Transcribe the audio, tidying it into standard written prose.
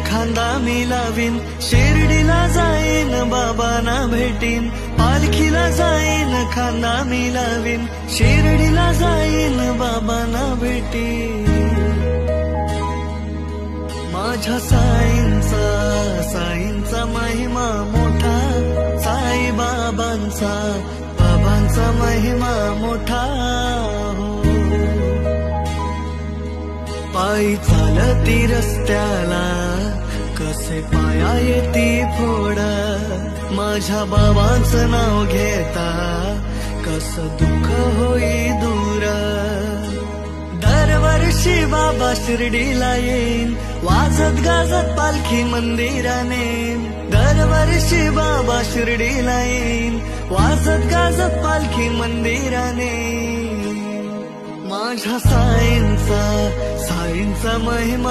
खांदा मी लावीन, शिर्डीला जाईन बाबांना भेटीन, पालखीला जाईन खांदा मी लावीन, शिर्डीला जाईन बाबांना भेटीन। माझ्या साईंचा महिमा मोठा, साई बाबांचा महिमा मोठा हो। पायी चालती रस्त्याला कसे पाया येती फोड, माझ्या बाबांचं नाव घेता कसं दुःख होई दूर। दरवर्षी बाबा शिर्डीला येईन, वाजत गाजत पालखी मंदिराने। दरवर्षी बाबा शिर्डीला येईन, वाजत गाजत पालखी मंदिराने। माझ्या साईंचा महिमा